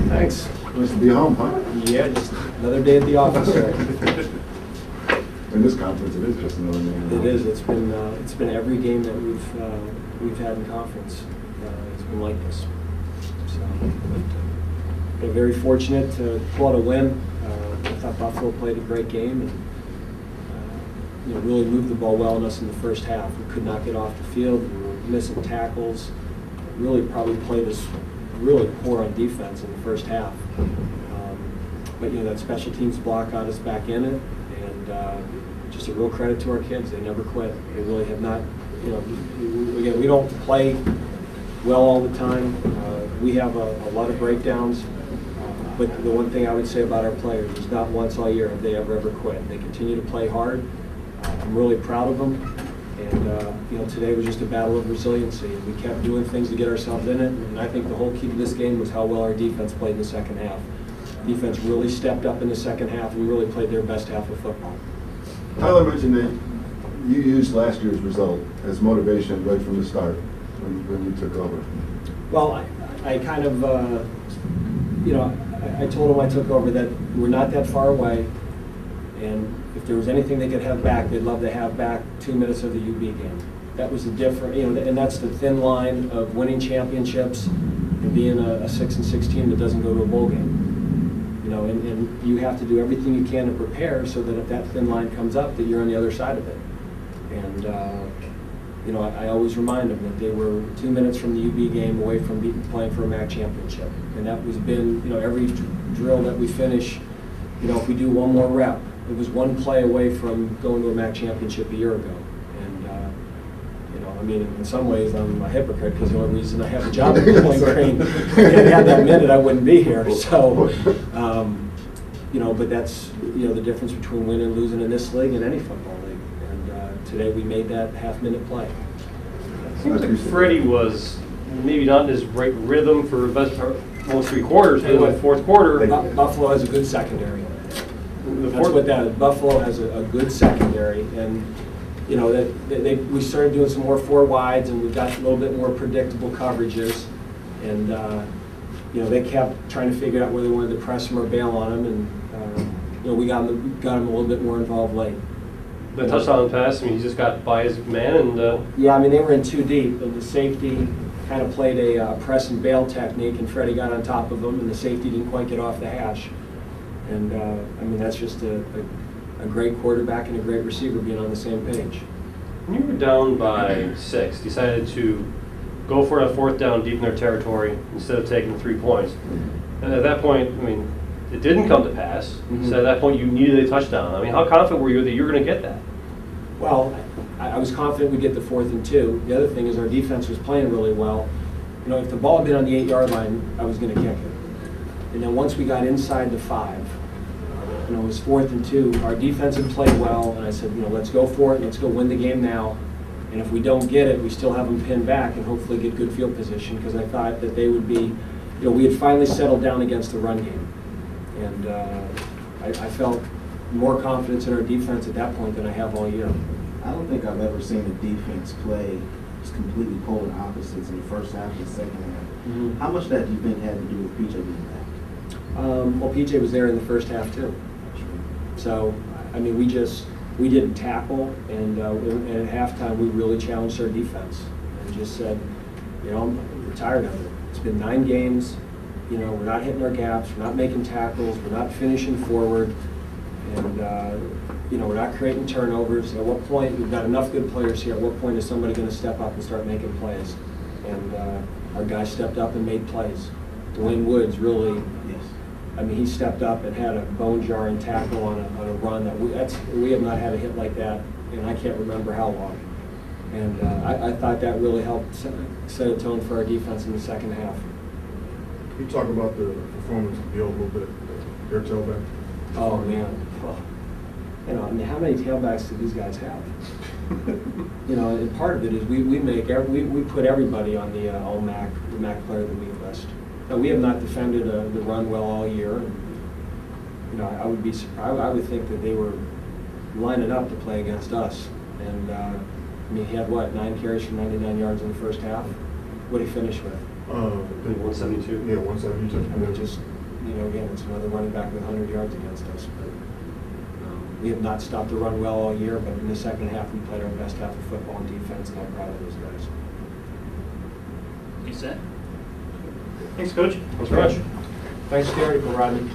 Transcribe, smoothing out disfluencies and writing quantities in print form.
Thanks. Nice to be home, huh? Yeah, just another day at the office. In this conference, it is just another day. It is. It's been every game that we've had in conference. It's been like this. So, we're very fortunate to pull out a win. I thought Buffalo played a great game and really moved the ball well on us in the first half. We could not get off the field. We were missing tackles. Really probably played us really poor on defense in the first half. But that special teams block got us back in it, and just a real credit to our kids. They never quit. They really have not. Again, we don't play well all the time. We have a lot of breakdowns. But the one thing I would say about our players is not once all year have they ever quit. They continue to play hard. I'm really proud of them. And today was just a battle of resiliency. We kept doing things to get ourselves in it. And I think the whole key to this game was how well our defense played in the second half. Defense really stepped up in the second half and really played their best half of football. Tyler mentioned that you used last year's result as motivation right from the start when you took over. Well, I kind of, I told them I took over that we're not that far away, and if there was anything they could have back, they'd love to have back 2 minutes of the UB game. That was the different, and that's the thin line of winning championships and being a 6-6 team that doesn't go to a bowl game. And you have to do everything you can to prepare so that if that thin line comes up, that you're on the other side of it. And I always remind them that they were 2 minutes from the UB game away from playing for a MAC championship. And that was every drill that we finish, if we do one more rep, it was one play away from going to a MAC championship a year ago. And, in some ways I'm a hypocrite because the only reason I have a job at Bowling Green, if I didn't have that minute, I wouldn't be here. So, but that's, the difference between winning and losing in this league and any football league. And today we made that half-minute play. It seems like Freddie was maybe not in his right rhythm for almost 3 quarters, but in the fourth quarter. Buffalo has a good secondary. That's what that is. Buffalo has a good secondary, and we started doing some more 4 wides, and we got a little bit more predictable coverages, and they kept trying to figure out whether they wanted to press him or bail on him, and we got him a little bit more involved late. The touchdown pass, he just got by his man, and yeah, they were in too deep, and the safety kind of played a press and bail technique, and Freddie got on top of him, and the safety didn't quite get off the hash. And that's just a great quarterback and a great receiver being on the same page. When you were down by 6, decided to go for a 4th down deep in their territory instead of taking the 3 points. And at that point, it didn't come to pass. Mm-hmm. So at that point, you needed a touchdown. How confident were you that you were going to get that? Well, I was confident we'd get the 4th and 2. The other thing is our defense was playing really well. If the ball had been on the 8-yard line, I was going to kick it. And then once we got inside the 5, it was 4th and 2. Our defense had played well, and I said, let's go for it. Let's go win the game now. And if we don't get it, we still have them pinned back and hopefully get good field position, because I thought that they would be, we had finally settled down against the run game. And I felt more confidence in our defense at that point than I have all year. I don't think I've ever seen a defense play just completely polar opposites in the first half and the second half. Mm-hmm. How much of that do you think had to do with PJ being back? Well, PJ was there in the first half too. So, we didn't tackle, and at halftime we really challenged our defense and just said, we're tired of it. It's been 9 games. We're not hitting our gaps. We're not making tackles. We're not finishing forward, and we're not creating turnovers. At what point, we've got enough good players here. At what point is somebody going to step up and start making plays? And our guys stepped up and made plays. Dwayne Woods really. He stepped up and had a bone-jarring tackle on a run that we have not had a hit like that, and I can't remember how long. And I thought that really helped set a tone for our defense in the second half. Can you talk about the performance of Bill a little bit, their tailback? Oh man, how many tailbacks do these guys have? And part of it is we put everybody on the All-MAC, the MAC Player of the Week list. We have not defended the run well all year. And, I would be surprised. I would think that they were lining up to play against us. And he had 9 carries for 99 yards in the first half. What did he finish with? I think 172. Yeah, 172. I mean, just, again, it's another running back with 100 yards against us. But we have not stopped the run well all year, but in the second half, we played our best half of football on defense, and I'm proud of those guys. You set? Thanks, Coach. Thanks very much. Thanks, Gary, for Rodney.